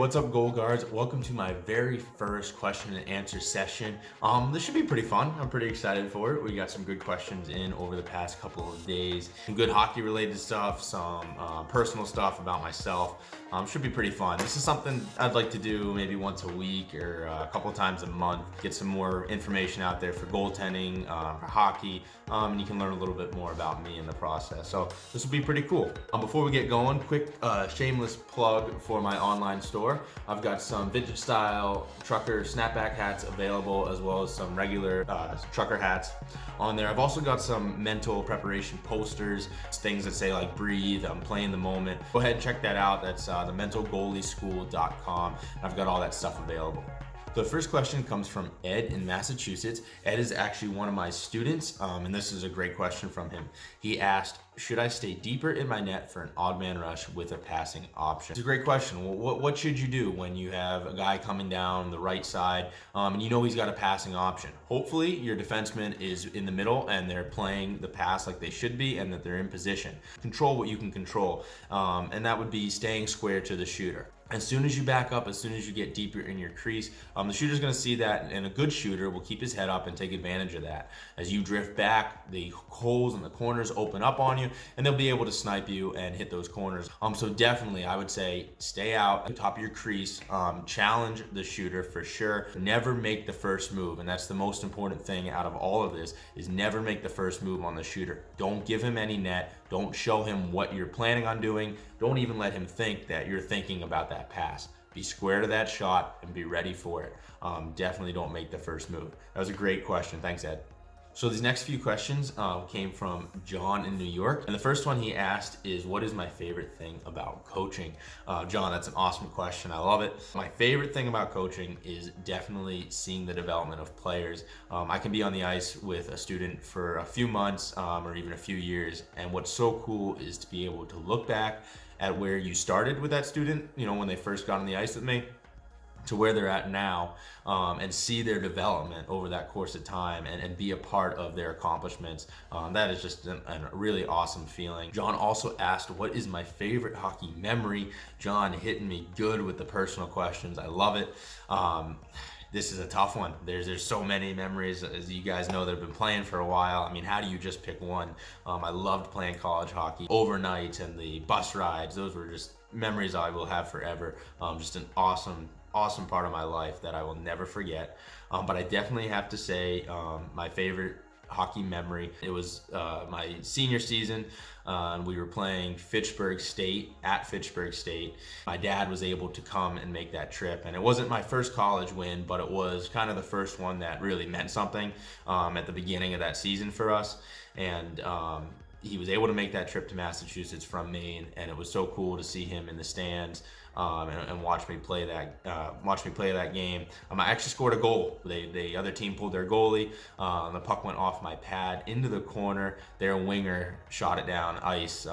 What's up, Goal Guards? Welcome to my very first question and answer session. This should be pretty fun. I'm pretty excited for it. We got some good questions in over the past couple of days. Some good hockey related stuff, some personal stuff about myself. Should be pretty fun. This is something I'd like to do maybe once a week or a couple times a month. Get some more information out there for goaltending, for hockey, and you can learn a little bit more about me in the process. So this will be pretty cool. Before we get going, quick shameless plug for my online store. I've got some vintage style trucker snapback hats available, as well as some regular trucker hats on there. I've also got some mental preparation posters, things that say like breathe, I'm playing the moment. Go ahead and check that out. That's thementalgoalieschool.com. I've got all that stuff available. The first question comes from Ed in Massachusetts. Ed is actually one of my students, and this is a great question from him. He asked, should I stay deeper in my net for an odd man rush with a passing option? It's a great question. Well, what should you do when you have a guy coming down the right side, and you know he's got a passing option? Hopefully your defenseman is in the middle and they're playing the pass like they should be and that they're in position. Control what you can control, and that would be staying square to the shooter. As soon as you back up, as soon as you get deeper in your crease, the shooter's gonna see that, and a good shooter will keep his head up and take advantage of that. As you drift back, the holes and the corners open up on you, and they'll be able to snipe you and hit those corners. So definitely, I would say, stay out at the top of your crease, challenge the shooter for sure. Never make the first move, and that's the most important thing out of all of this, is never make the first move on the shooter. Don't give him any net. Don't show him what you're planning on doing. Don't even let him think that you're thinking about that pass. Be square to that shot and be ready for it. Definitely don't make the first move. That was a great question. Thanks, Ed. So these next few questions came from John in New York. And the first one he asked is, what is my favorite thing about coaching? John, that's an awesome question. I love it. My favorite thing about coaching is definitely seeing the development of players. I can be on the ice with a student for a few months or even a few years. And what's so cool is to be able to look back at where you started with that student, you know, when they first got on the ice with me, to where they're at now, and see their development over that course of time and be a part of their accomplishments. That is just a really awesome feeling. John also asked, what is my favorite hockey memory? John hitting me good with the personal questions. I love it. This is a tough one. There's so many memories, as you guys know, that have been playing for a while. I mean, how do you just pick one? I loved playing college hockey. Overnights and the bus rides, those were just memories I will have forever. Just an awesome part of my life that I will never forget. But I definitely have to say my favorite hockey memory, it was my senior season, and we were playing Fitchburg State at Fitchburg State. My dad was able to come and make that trip, and it wasn't my first college win, but it was kind of the first one that really meant something at the beginning of that season for us. And he was able to make that trip to Massachusetts from Maine, and it was so cool to see him in the stands and watch me play that game. I actually scored a goal. The other team pulled their goalie, and the puck went off my pad into the corner. Their winger shot it down ice,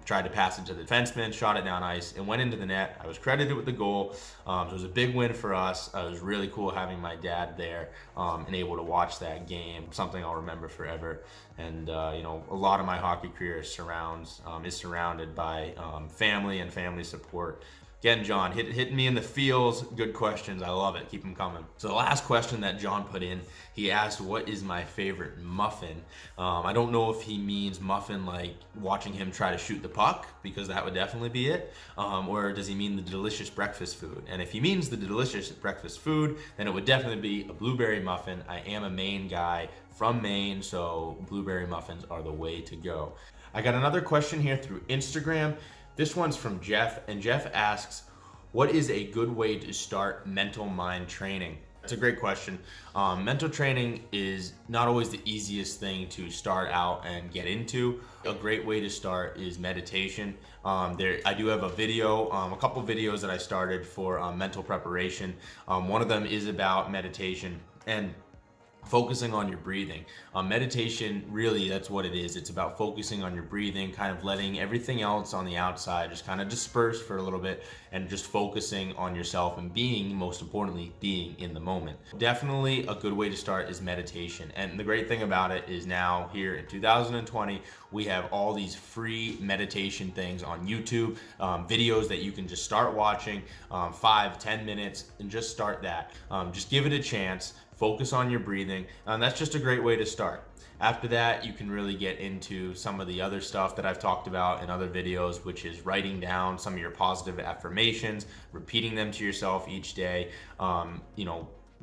tried to pass it to the defenseman, shot it down ice, and went into the net. I was credited with the goal. So it was a big win for us. It was really cool having my dad there and able to watch that game. Something I'll remember forever. And you know, a lot of my hockey career is surrounded by family and family support. Again, John, hitting me in the feels. Good questions. I love it. Keep them coming. So the last question that John put in, he asked, what is my favorite muffin? I don't know if he means muffin like watching him try to shoot the puck, because that would definitely be it. Or does he mean the delicious breakfast food? And if he means the delicious breakfast food, then it would definitely be a blueberry muffin. I am a Maine guy from Maine, so blueberry muffins are the way to go. I got another question here through Instagram. This one's from Jeff, and Jeff asks, what is a good way to start mental mind training? That's a great question. Mental training is not always the easiest thing to start out and get into. A great way to start is meditation. I do have a video, a couple videos that I started for mental preparation. One of them is about meditation, and focusing on your breathing. Meditation, really, that's what it is. It's about focusing on your breathing, kind of letting everything else on the outside just kind of disperse for a little bit, and just focusing on yourself and being, most importantly, being in the moment. Definitely a good way to start is meditation. And the great thing about it is now here in 2020, we have all these free meditation things on YouTube, videos that you can just start watching, 5-10 minutes, and just start that. Just give it a chance. Focus on your breathing, and that's just a great way to start. After that, you can really get into some of the other stuff that I've talked about in other videos, which is writing down some of your positive affirmations, repeating them to yourself each day,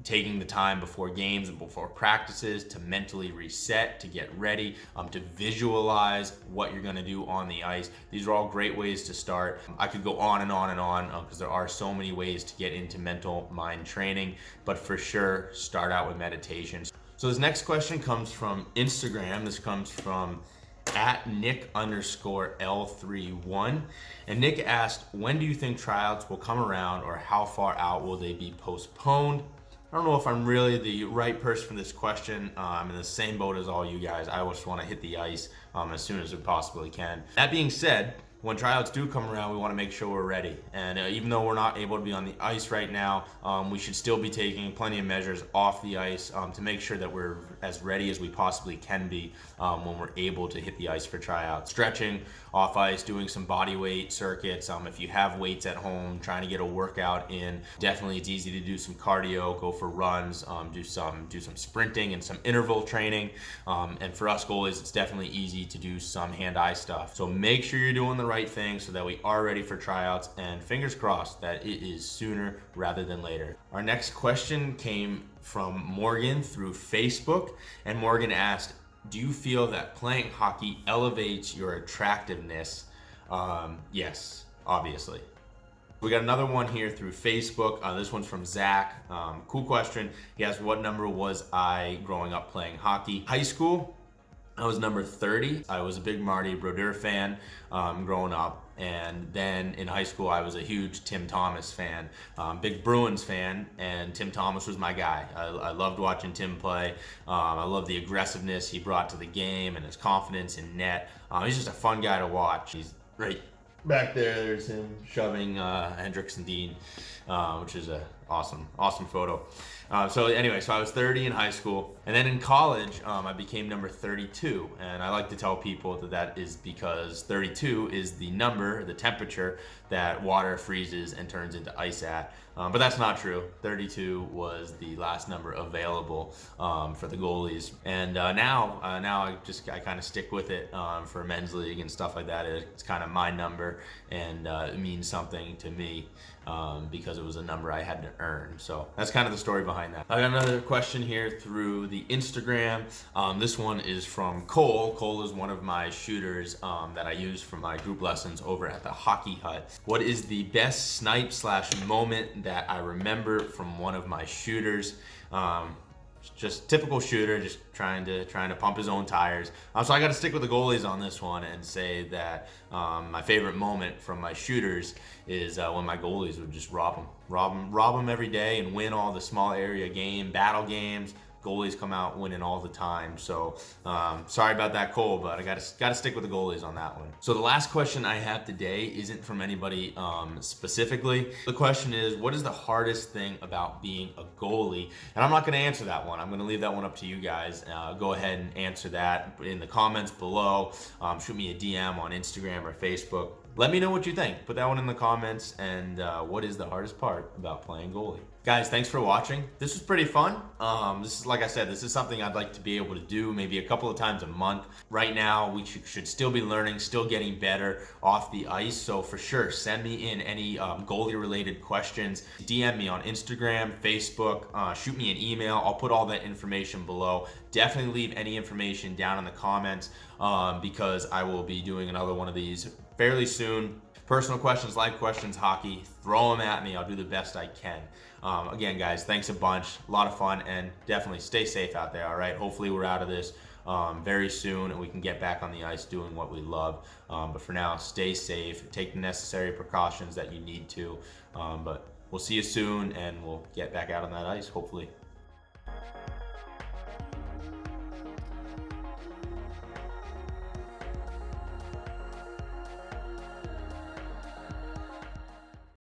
taking the time before games and before practices to mentally reset, to get ready, to visualize what you're going to do on the ice. These are all great ways to start. I could go on and on and on because there are so many ways to get into mental mind training, but for sure, start out with meditation. So this next question comes from Instagram. This comes from @Nick_L31. And Nick asked, when do you think tryouts will come around, or how far out will they be postponed? I don't know if I'm really the right person for this question. I'm in the same boat as all you guys. I just want to hit the ice as soon as we possibly can. That being said, when tryouts do come around, we want to make sure we're ready. And even though we're not able to be on the ice right now, we should still be taking plenty of measures off the ice to make sure that we're as ready as we possibly can be when we're able to hit the ice for tryouts. Stretching off ice, doing some body weight circuits. If you have weights at home, trying to get a workout in. Definitely, it's easy to do some cardio, go for runs, do some sprinting and some interval training. And for us goalies, it's definitely easy to do some hand-eye stuff. So make sure you're doing the right thing so that we are ready for tryouts, and fingers crossed that it is sooner rather than later. Our next question came from Morgan through Facebook, and Morgan asked, do you feel that playing hockey elevates your attractiveness? Yes, obviously. We got another one here through Facebook. This one's from Zach. Cool question. He asked, what number was I growing up playing hockey? High school, I was number 30. I was a big Marty Brodeur fan growing up. And then in high school, I was a huge Tim Thomas fan, big Bruins fan, and Tim Thomas was my guy. I loved watching Tim play. I loved the aggressiveness he brought to the game and his confidence in net. He's just a fun guy to watch. He's right back there. There's him shoving Hendricks and Dean, which is a awesome photo. So I was 30 in high school, and then in college, I became number 32. And I like to tell people that is because 32 is the number, the temperature that water freezes and turns into ice at. But that's not true. 32 was the last number available for the goalies. And now I kind of stick with it for men's league and stuff like that. It's kind of my number, and it means something to me because it was a number I had to earn. So that's kind of the story behind that. I got another question here through the Instagram. This one is from Cole. Cole is one of my shooters that I use for my group lessons over at the Hockey Hut. What is the best snipe / moment that I remember from one of my shooters? Just typical shooter, just trying to pump his own tires. So I got to stick with the goalies on this one and say that my favorite moment from my shooters is when my goalies would just rob them every day and win all the small area battle games. Goalies come out winning all the time. So sorry about that, Cole, but I got to stick with the goalies on that one. So the last question I have today isn't from anybody specifically. The question is, what is the hardest thing about being a goalie? And I'm not going to answer that one. I'm going to leave that one up to you guys. Go ahead and answer that in the comments below. Shoot me a DM on Instagram or Facebook. Let me know what you think. Put that one in the comments. And what is the hardest part about playing goalie? Guys, thanks for watching. This was pretty fun. This is, like I said, this is something I'd like to be able to do maybe a couple of times a month. Right now, we should still be learning, still getting better off the ice. So for sure, send me in any goalie-related questions. DM me on Instagram, Facebook, shoot me an email. I'll put all that information below. Definitely leave any information down in the comments because I will be doing another one of these fairly soon. Personal questions, life questions, hockey, throw them at me. I'll do the best I can. Again, guys, thanks a bunch. A lot of fun, and definitely stay safe out there, all right? Hopefully we're out of this very soon and we can get back on the ice doing what we love. But for now, stay safe. Take the necessary precautions that you need to. But we'll see you soon, and we'll get back out on that ice, hopefully.